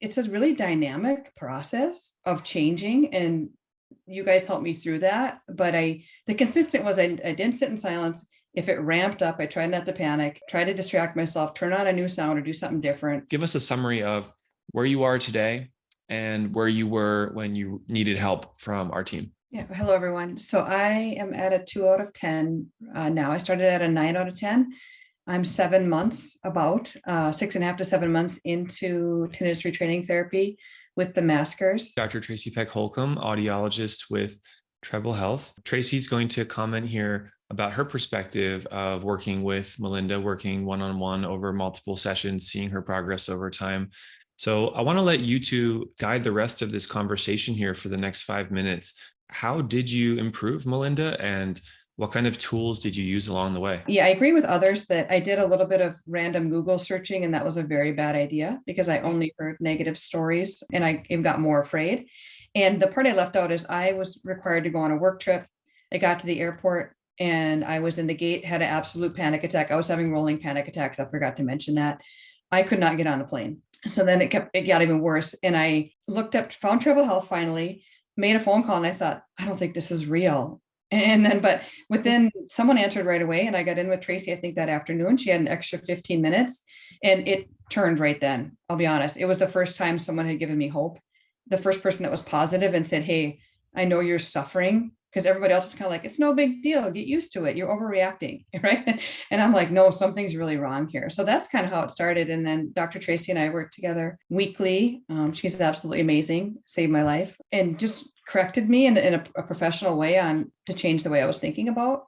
it's a really dynamic process of changing, and you guys helped me through that. But the consistent was I didn't sit in silence. If it ramped up, I tried not to panic, try to distract myself, turn on a new sound or do something different. Give us a summary of where you are today and where you were when you needed help from our team. Yeah. Hello, everyone. So I am at a 2 out of 10 now. I started at a 9 out of 10. I'm 7 months, about 6.5 to 7 months into tinnitus retraining therapy with the maskers. Dr. Tracy Peck-Holcomb, audiologist with Treble Health. Tracy's going to comment here about her perspective of working with Melinda, working one-on-one over multiple sessions, seeing her progress over time. So I want to let you two guide the rest of this conversation here for the next 5 minutes. How did you improve, Melinda? And what kind of tools did you use along the way? Yeah, I agree with others that I did a little bit of random Google searching, and that was a very bad idea because I only heard negative stories and I got more afraid. And the part I left out is I was required to go on a work trip. I got to the airport and I was in the gate, had an absolute panic attack. I was having rolling panic attacks. I forgot to mention that. I could not get on the plane. So then it got even worse. And I looked up, found Treble Health finally, made a phone call, and I thought, I don't think this is real. And then, but within, someone answered right away, and I got in with Tracy, I think that afternoon. She had an extra 15 minutes and it turned right then. I'll be honest. It was the first time someone had given me hope. The first person that was positive and said, hey, I know you're suffering, because everybody else is kind of like, it's no big deal. Get used to it. You're overreacting, right? And I'm like, no, something's really wrong here. So that's kind of how it started. And then Dr. Tracy and I worked together weekly. She's absolutely amazing, saved my life, and just corrected me in a professional way to change the way I was thinking about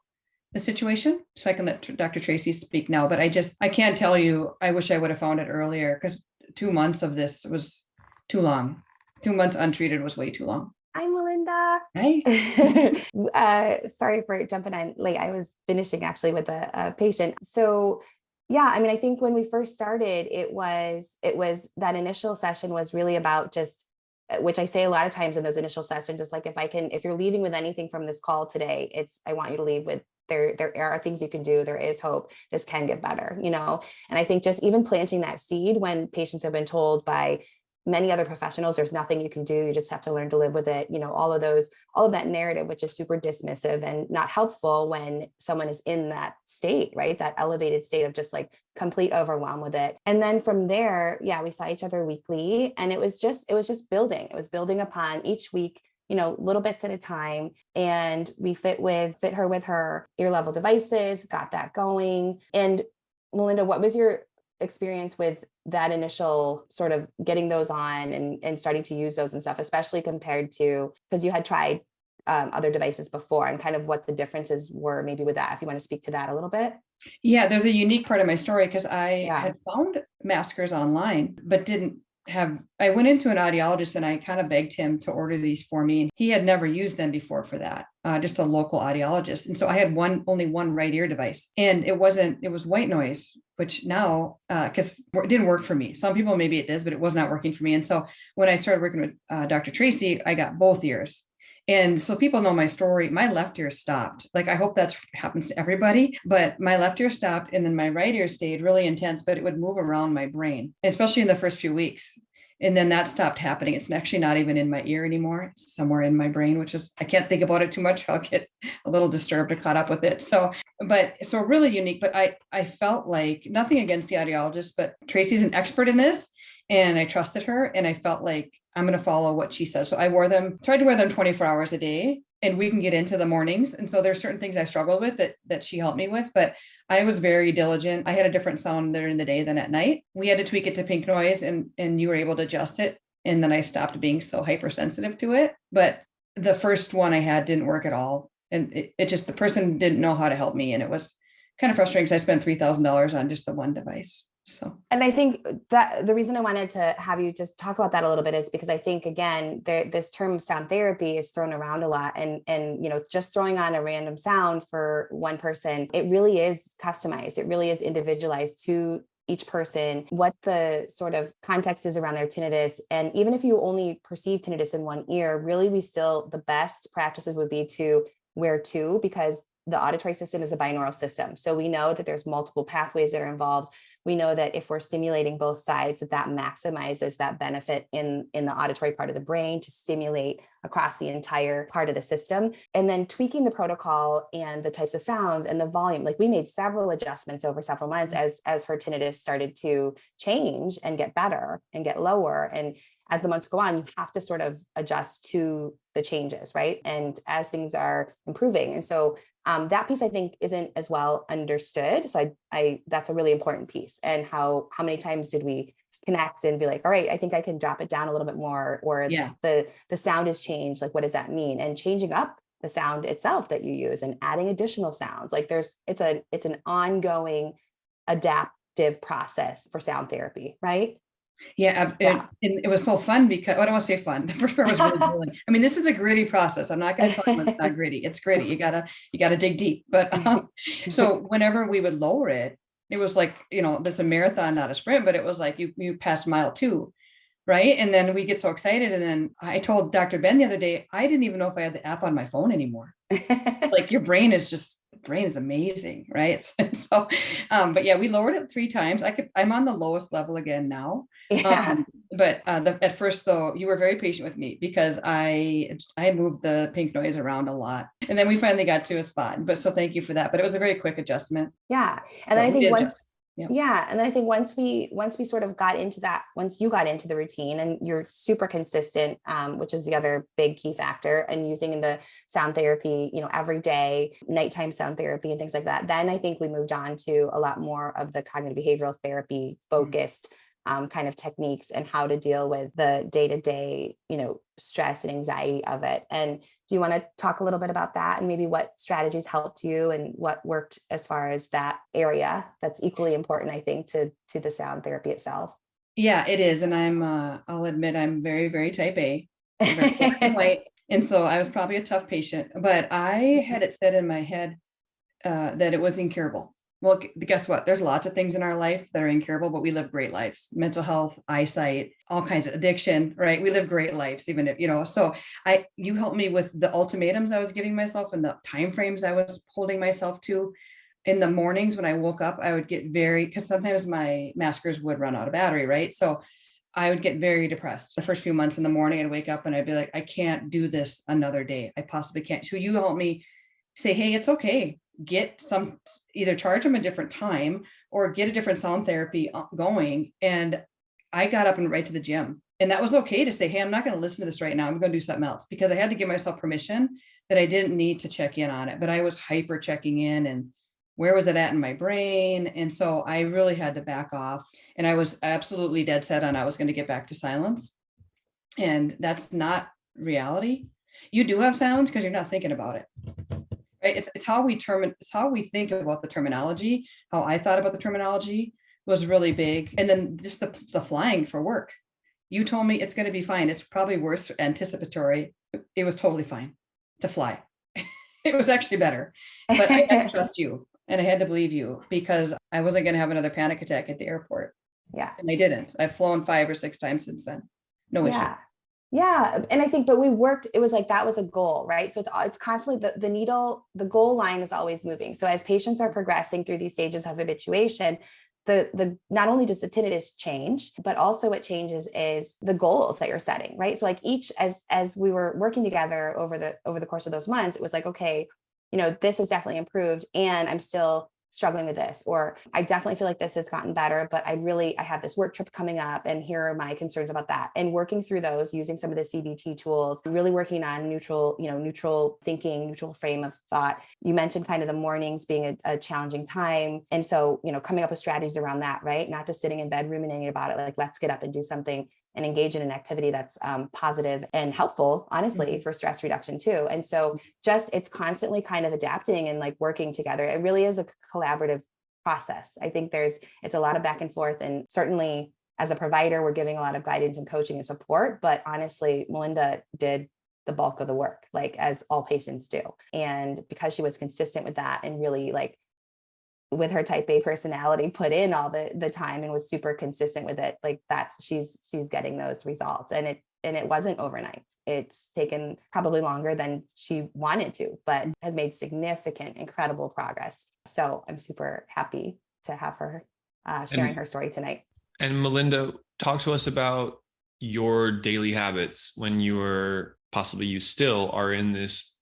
the situation. So I can let Dr. Tracy speak now, but I can't tell you, I wish I would have found it earlier, because 2 months of this was too long. 2 months untreated was way too long. Hi, Melinda. Hi. Sorry for jumping in late. I was finishing actually with a patient. So yeah, I mean, I think when we first started, it was that initial session was really about just, which I say a lot of times in those initial sessions, just like, if you're leaving with anything from this call today, I want you to leave with, there are things you can do. There is hope. This can get better, And I think just even planting that seed when patients have been told by many other professionals, there's nothing you can do. You just have to learn to live with it. All of that narrative, which is super dismissive and not helpful when someone is in that state, right? That elevated state of just like complete overwhelm with it. And then from there, yeah, we saw each other weekly, and it was just building. It was building upon each week, little bits at a time. And we fit her with her ear level devices, got that going. And Melinda, what was your experience with that initial sort of getting those on and starting to use those and stuff, especially compared to, because you had tried other devices before, and kind of what the differences were maybe with that, if you want to speak to that a little bit? Yeah, there's a unique part of my story, because I had found maskers online, but I went into an audiologist and I kind of begged him to order these for me. And he had never used them before for that, just a local audiologist. And so I had only one right ear device, and it was white noise, which now, because it didn't work for me. Some people, maybe it does, but it was not working for me. And so when I started working with Dr. Tracy, I got both ears. And so people know my story. My left ear stopped. Like, I hope that happens to everybody, but my left ear stopped, and then my right ear stayed really intense, but it would move around my brain, especially in the first few weeks. And then that stopped happening. It's actually not even in my ear anymore. It's somewhere in my brain, which is, I can't think about it too much. I'll get a little disturbed or caught up with it. So really unique, but I felt like, nothing against the audiologist, but Tracy's an expert in this, and I trusted her, and I felt like I'm going to follow what she says. So I tried to wear them 24 hours a day, and we can get into the mornings. And so there's certain things I struggled with that she helped me with, but I was very diligent. I had a different sound during the day than at night. We had to tweak it to pink noise, and you were able to adjust it. And then I stopped being so hypersensitive to it. But the first one I had didn't work at all. And it just, the person didn't know how to help me. And it was kind of frustrating, because I spent $3,000 on just the one device. So, and I think that the reason I wanted to have you just talk about that a little bit is because I think, again, this term sound therapy is thrown around a lot, and just throwing on a random sound for one person, it really is customized. It really is individualized to each person, what the sort of context is around their tinnitus. And even if you only perceive tinnitus in one ear, really, the best practices would be to wear two, because the auditory system is a binaural system. So we know that there's multiple pathways that are involved. We know that if we're stimulating both sides, that maximizes that benefit in the auditory part of the brain to stimulate across the entire part of the system. And then tweaking the protocol and the types of sounds and the volume, like we made several adjustments over several months as her tinnitus started to change and get better and get lower. And as the months go on, you have to sort of adjust to the changes, right? And as things are improving. And so that piece, I think, isn't as well understood. So I that's a really important piece. And how many times did we connect and be like, all right, I think I can drop it down a little bit more, or the sound has changed. Like, what does that mean? And changing up the sound itself that you use and adding additional sounds. Like it's an ongoing adaptive process for sound therapy, right? Yeah, it was so fun because I don't want to say fun. The first part was really grueling. I mean, this is a gritty process. I'm not going to tell you it's not gritty. It's gritty. You gotta dig deep. But so whenever we would lower it, it was like, there's a marathon, not a sprint, but it was like you passed mile 2, right? And then we get so excited. And then I told Dr. Ben the other day, I didn't even know if I had the app on my phone anymore. Like the brain is amazing, right? And so, but yeah, we lowered it 3 times. I'm on the lowest level again now. But at first though, you were very patient with me because I moved the pink noise around a lot, and then we finally got to a spot. But so thank you for that. But it was a very quick adjustment. Yeah, and then I think and then I think once we sort of got into that, once you got into the routine and you're super consistent, which is the other big key factor, and using the sound therapy, every day, nighttime sound therapy and things like that, then I think we moved on to a lot more of the cognitive behavioral therapy focused kind of techniques and how to deal with the day-to-day, stress and anxiety of it. And do you want to talk a little bit about that and maybe what strategies helped you and what worked as far as that area that's equally important, I think, to the sound therapy itself? Yeah, it is. And I'll admit I'm very, very type A, very black and white. And so I was probably a tough patient, but I had it set in my head that it was incurable. Well, guess what? There's lots of things in our life that are incurable, but we live great lives, mental health, eyesight, all kinds of addiction, right? We live great lives, even if, so you helped me with the ultimatums I was giving myself and the timeframes I was holding myself to. In the mornings when I woke up, I would get because sometimes my maskers would run out of battery, right? So I would get very depressed the first few months in the morning. I'd wake up and I'd be like, I can't do this another day. I possibly can't. So you helped me say, hey, it's okay. Get either charge them a different time or get a different sound therapy going. And I got up and right to the gym. And that was okay to say, hey, I'm not going to listen to this right now. I'm going to do something else, because I had to give myself permission that I didn't need to check in on it, but I was hyper checking in and where was it at in my brain? And so I really had to back off, and I was absolutely dead set on I was going to get back to silence. And that's not reality. You do have silence because you're not thinking about it. Right? It's how we think about the terminology. How I thought about the terminology was really big. And then just the flying for work. You told me it's going to be fine. It's probably worse anticipatory. It was totally fine to fly. It was actually better, but I had to trust you and I had to believe you because I wasn't going to have another panic attack at the airport. Yeah. And I didn't. I've flown 5 or 6 times since then. No issue. Yeah. And I think, but we worked, it was like, that was a goal, right? So it's constantly the goal line is always moving. So as patients are progressing through these stages of habituation, the not only does the tinnitus change, but also what changes is the goals that you're setting, right? So like as we were working together over the course of those months, it was like, okay, this has definitely improved and I'm still struggling with this, or I definitely feel like this has gotten better, but I have this work trip coming up and here are my concerns about that. And working through those using some of the CBT tools, really working on neutral thinking, neutral frame of thought. You mentioned kind of the mornings being a challenging time. And so, coming up with strategies around that, right? Not just sitting in bed ruminating about it, like let's get up and do something and engage in an activity that's positive and helpful, honestly, for stress reduction too. And so it's constantly kind of adapting and like working together. It really is a collaborative process. I think it's a lot of back and forth. And certainly as a provider, we're giving a lot of guidance and coaching and support, but honestly, Melinda did the bulk of the work, like as all patients do. And because she was consistent with that and really like with her type A personality, put in all the time and was super consistent with it. Like she's getting those results. And it wasn't overnight. it's taken probably longer than she wanted to, but has made significant, incredible progress. So I'm super happy to have her sharing her story tonight. And Melinda, talk to us about your daily habits when you still are in this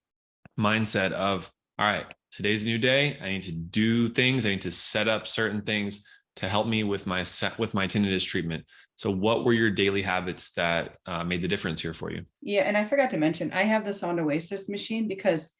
mindset of, all right, today's a new day. I need to do things. I need to set up certain things to help me with my tinnitus treatment. So what were your daily habits that made the difference here for you? Yeah. And I forgot to mention, I have the Sound Oasis machine because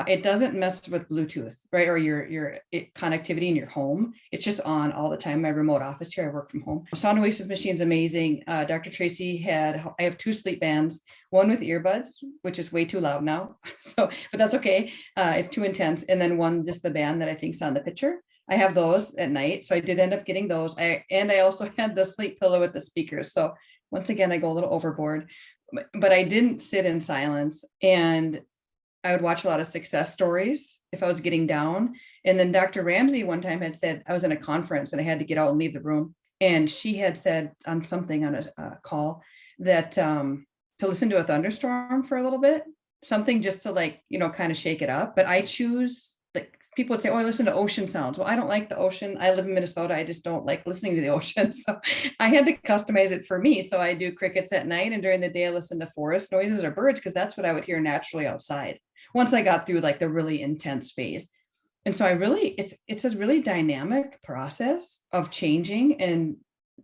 it doesn't mess with Bluetooth, right? Or your connectivity in your home. It's just on all the time. My remote office here, I work from home. Sound Oasis machine's amazing. Dr. Tracy I have 2 sleep bands, one with earbuds, which is way too loud now. But that's okay. It's too intense. And then one, just the band that I think's on the picture. I have those at night. So I did end up getting those. I also had the sleep pillow with the speakers. So once again, I go a little overboard, but I didn't sit in silence, and I would watch a lot of success stories if I was getting down. And then Dr. Ramsey one time had said, I was in a conference and I had to get out and leave the room. And she had said on a call that to listen to a thunderstorm for a little bit, something just to kind of shake it up. But I choose, people would say, oh, I listen to ocean sounds. Well, I don't like the ocean. I live in Minnesota. I just don't like listening to the ocean. So I had to customize it for me. So I do crickets at night, and during the day I listen to forest noises or birds, because that's what I would hear naturally outside once I got through the really intense phase. And so it's a really dynamic process of changing, and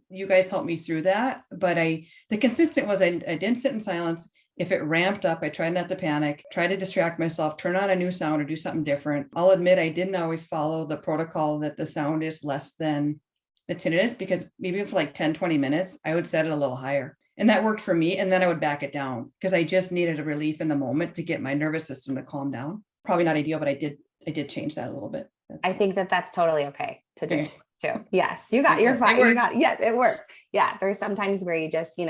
you guys helped me through that. But the consistent was I didn't sit in silence. If it ramped up, I tried not to panic, try to distract myself, turn on a new sound or do something different. I'll admit I didn't always follow the protocol that the sound is less than the tinnitus, because maybe for 10, 20 minutes, I would set it a little higher. And that worked for me. And then I would back it down because I just needed a relief in the moment to get my nervous system to calm down. Probably not ideal, but I did change that a little bit. I think that's totally okay to do too. Yes, you're fine. Yes, it worked. Yeah. There's sometimes where you just, you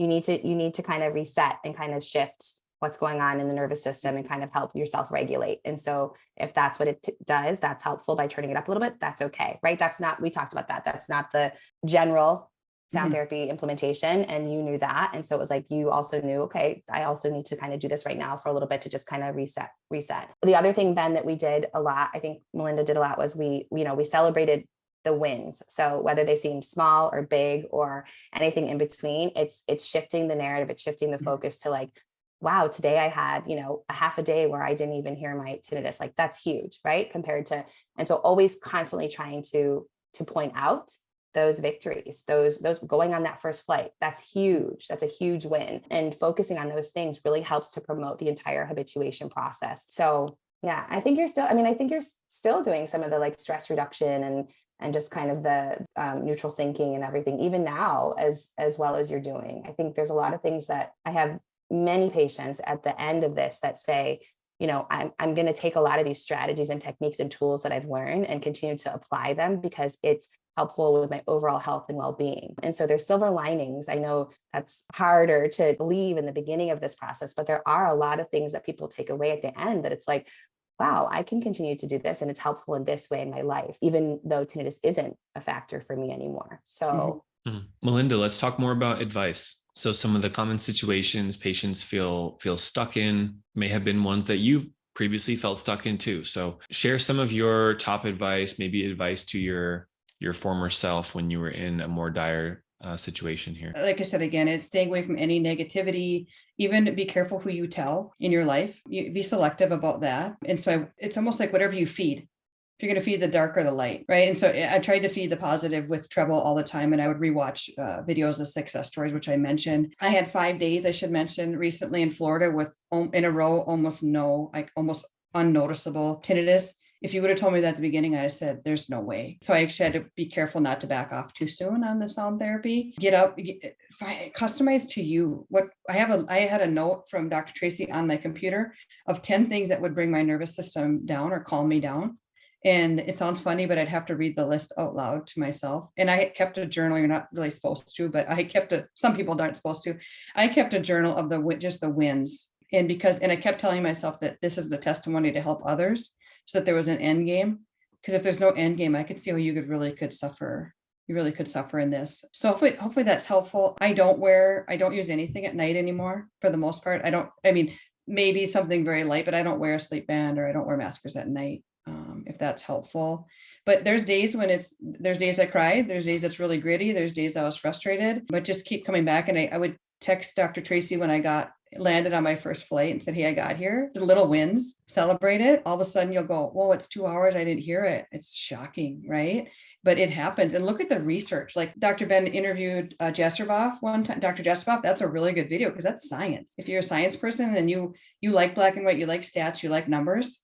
need to kind of reset and kind of shift what's going on in the nervous system and kind of help yourself regulate. And so if that's what it does, that's helpful by turning it up a little bit. That's okay. Right. We talked about that. That's not the general sound therapy implementation. And you knew that. And so it was you also knew, okay, I also need to kind of do this right now for a little bit to just kind of reset. The other thing, Ben, that we did a lot, I think Melinda did a lot, was we celebrated the wins. So whether they seem small or big or anything in between, it's shifting the narrative. It's shifting the focus to wow, today I had, a half a day where I didn't even hear my tinnitus. That's huge, right? And so always constantly trying to point out those victories, those going on that first flight. That's huge. That's a huge win. And focusing on those things really helps to promote the entire habituation process. So yeah, I think you're still doing some of the stress reduction and just kind of the neutral thinking and everything, even now, as well as you're doing. I think there's a lot of things that I have many patients at the end of this that say, I'm going to take a lot of these strategies and techniques and tools that I've learned and continue to apply them because it's helpful with my overall health and well-being. And so there's silver linings. I know that's harder to believe in the beginning of this process, but there are a lot of things that people take away at the end that it's wow, I can continue to do this and it's helpful in this way in my life, even though tinnitus isn't a factor for me anymore. So Melinda, let's talk more about advice. So some of the common situations patients feel stuck in may have been ones that you previously felt stuck in too. So share some of your top advice, maybe advice to your former self when you were in a more dire situation here. Like I said, again, it's staying away from any negativity, even be careful who you tell in your life. You be selective about that. And so it's almost like whatever you feed, if you're going to feed the dark or the light, right? And so I tried to feed the positive with Treble all the time. And I would rewatch videos of success stories, which I mentioned. I had 5 days, I should mention, recently in Florida with in a row, almost unnoticeable tinnitus. If you would have told me that at the beginning, I said, there's no way. So I actually had to be careful not to back off too soon on the sound therapy. Customize to you. I had a note from Dr. Tracy on my computer of 10 things that would bring my nervous system down or calm me down. And it sounds funny, but I'd have to read the list out loud to myself. And I kept a journal. You're not really supposed to, but some people aren't supposed to. I kept a journal of just the wins. And I kept telling myself that this is the testimony to help others, so that there was an end game. Because if there's no end game, I could see how you could suffer You really could suffer in this. So hopefully that's helpful. I don't use anything at night anymore for the most part. Maybe something very light, but I don't wear a sleep band or I don't wear maskers at night, if that's helpful. But there's days I cried, there's days it's really gritty, there's days I was frustrated, but just keep coming back. And I would text Dr. Tracy when I landed on my first flight and said, hey, I got here. The little wins, celebrate it. All of a sudden you'll go, whoa, it's 2 hours. I didn't hear it. It's shocking, right? But it happens. And look at the research. Like Dr. Ben interviewed Jesserboff one time. Dr. Jesserboff, that's a really good video because that's science. If you're a science person and you like black and white, you like stats, you like numbers,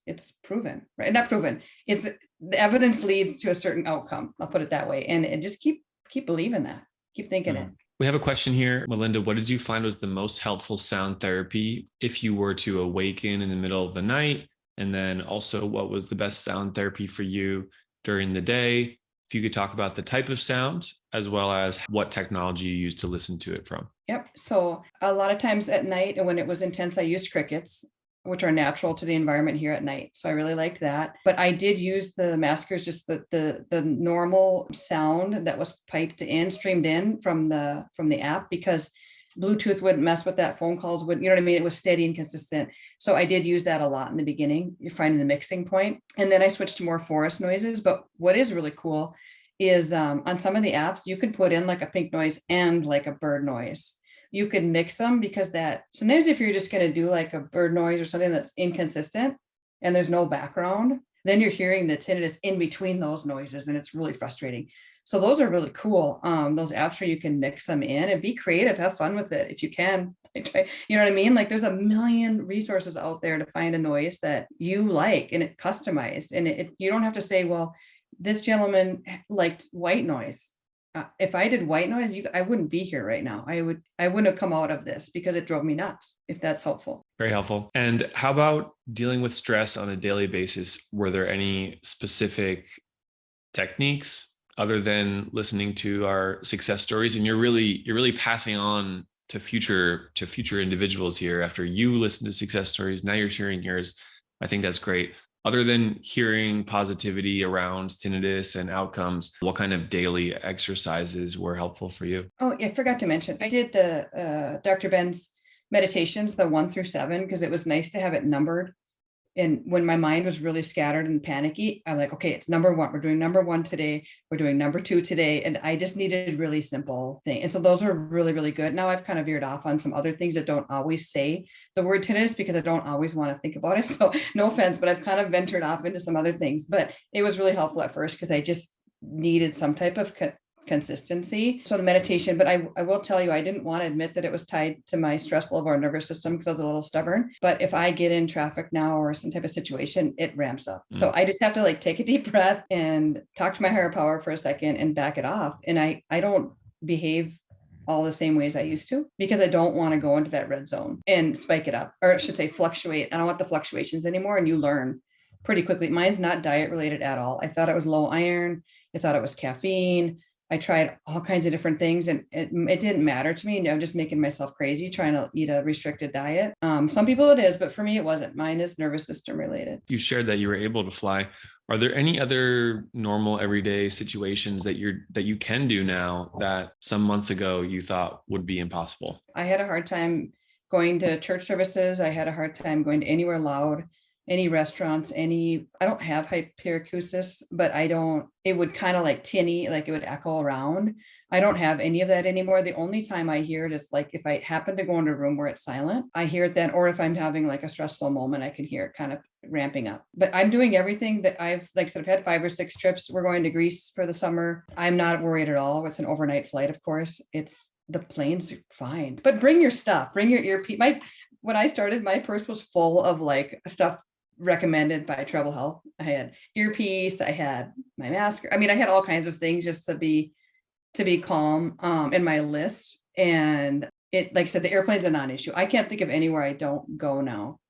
it's proven, right? Not proven. It's the evidence leads to a certain outcome. I'll put it that way. And just keep believing that. Keep thinking it. We have a question here. Melinda, what did you find was the most helpful sound therapy if you were to awaken in the middle of the night? And then also, what was the best sound therapy for you during the day? If you could talk about the type of sound as well as what technology you used to listen to it from. Yep. So a lot of times at night and when it was intense, I used crickets, which are natural to the environment here at night. So I really liked that. But I did use the maskers, just the normal sound that was streamed in from the app, because Bluetooth wouldn't mess with that. Phone calls wouldn't, you know what I mean? It was steady and consistent. So I did use that a lot in the beginning. You're finding the mixing point. And then I switched to more forest noises. But what is really cool is on some of the apps, you can put in like a pink noise and like a bird noise. You can mix them because sometimes if you're just going to do like a bird noise or something that's inconsistent and there's no background, then you're hearing the tinnitus in between those noises and it's really frustrating. So those are really cool. Those apps where you can mix them in and be creative, have fun with it if you can. You know what I mean? Like there's a million resources out there to find a noise that you like and it's customized. And you don't have to say, well, this gentleman liked white noise. If I did white noise, I wouldn't be here right now. I wouldn't have come out of this because it drove me nuts, if that's helpful. Very helpful. And how about dealing with stress on a daily basis? Were there any specific techniques other than listening to our success stories? And you're really passing on to future individuals here after you listen to success stories. Now you're sharing yours. I think that's great. Other than hearing positivity around tinnitus and outcomes, what kind of daily exercises were helpful for you? Oh, I forgot to mention, I did the Dr. Ben's meditations, the 1 through 7, because it was nice to have it numbered. And when my mind was really scattered and panicky, I'm like, okay, it's number 1. We're doing number 1 today. We're doing number 2 today. And I just needed a really simple thing. And so those are really, really good. Now I've kind of veered off on some other things that don't always say the word tinnitus because I don't always want to think about it. So no offense, but I've kind of ventured off into some other things. But it was really helpful at first because I just needed some type of consistency. So the meditation, but I will tell you, I didn't want to admit that it was tied to my stress level or nervous system because I was a little stubborn. But if I get in traffic now or some type of situation, it ramps up. So I just have to like take a deep breath and talk to my higher power for a second and back it off. And I don't behave all the same ways I used to because I don't want to go into that red zone and spike it up, or I should say fluctuate. I don't want the fluctuations anymore. And you learn pretty quickly. Mine's not diet related at all. I thought it was low iron. I thought it was caffeine. I tried all kinds of different things and it didn't matter to me. I'm just making myself crazy trying to eat a restricted diet. Some people it is, but for me, it wasn't. Mine is nervous system related. You shared that you were able to fly. Are there any other normal everyday situations that you can do now that some months ago you thought would be impossible? I had a hard time going to church services. I had a hard time going to anywhere loud, any restaurants, I don't have hyperacusis, but it would kind of like tinny, like it would echo around. I don't have any of that anymore. The only time I hear it is like if I happen to go into a room where it's silent, I hear it then, or if I'm having like a stressful moment, I can hear it kind of ramping up. But I'm doing everything that I've had 5 or 6 trips. We're going to Greece for the summer. I'm not worried at all. It's an overnight flight, of course. The plane's fine, but bring your stuff, bring your earpiece. When I started, my purse was full of like stuff recommended by Treble Health. I had earpiece, I had my mask. I had all kinds of things just to be calm in my list. And it, like I said, the airplane's a non-issue. I can't think of anywhere I don't go now.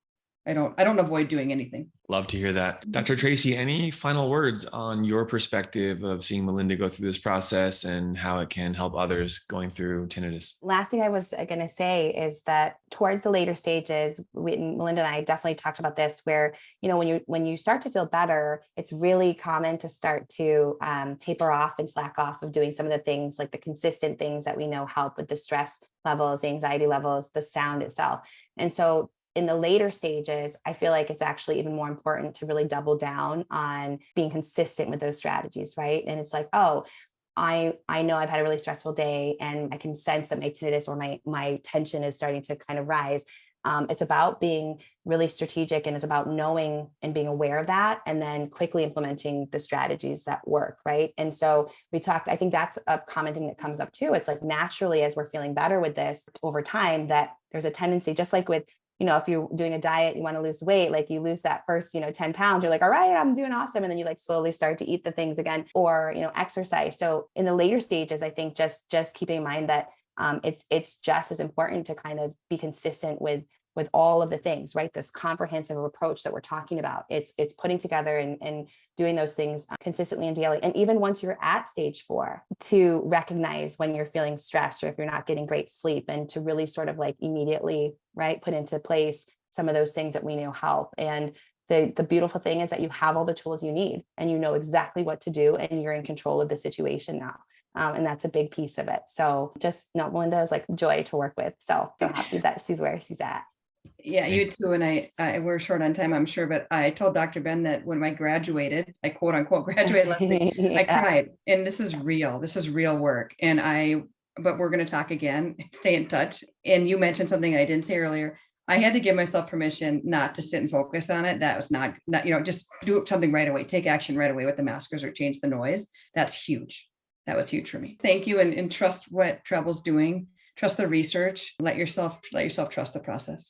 I don't avoid doing anything. Love to hear that. Dr. Tracy, any final words on your perspective of seeing Melinda go through this process and how it can help others going through tinnitus? Last thing I was going to say is that towards the later stages, Melinda and I definitely talked about this, where, when you start to feel better, it's really common to start to taper off and slack off of doing some of the things, like the consistent things that we know help with the stress levels, the anxiety levels, the sound itself. And so in the later stages, I feel like it's actually even more important to really double down on being consistent with those strategies, right? And it's like, oh, I know I've had a really stressful day and I can sense that my tinnitus or my tension is starting to kind of rise. It's about being really strategic, and it's about knowing and being aware of that, and then quickly implementing the strategies that work, right? And so I think that's a common thing that comes up too. It's like naturally, as we're feeling better with this over time, that there's a tendency, just like with, if you're doing a diet, you want to lose weight, like you lose that first, 10 pounds, you're like, all right, I'm doing awesome. And then you like slowly start to eat the things again, or, exercise. So in the later stages, I think just keeping in mind that it's just as important to kind of be consistent with all of the things, right? This comprehensive approach that we're talking about. It's putting together and doing those things consistently and daily. And even once you're at stage 4, to recognize when you're feeling stressed or if you're not getting great sleep, and to really sort of like immediately, right, put into place some of those things that we know help. And the beautiful thing is that you have all the tools you need, and you know exactly what to do, and you're in control of the situation now. And that's a big piece of it. So Melinda is like joy to work with. So happy that she's where she's at. Yeah, you too. And I we're short on time, I'm sure, but I told Dr. Ben that when I graduated, I quote unquote graduated last week, yeah. I cried. And this is real. This is real work. But we're going to talk again, stay in touch. And you mentioned something I didn't say earlier. I had to give myself permission not to sit and focus on it. That was not, just do something right away, take action right away with the maskers or change the noise. That's huge. That was huge for me. Thank you. And trust what Treble's doing. Trust the research. Let yourself trust the process.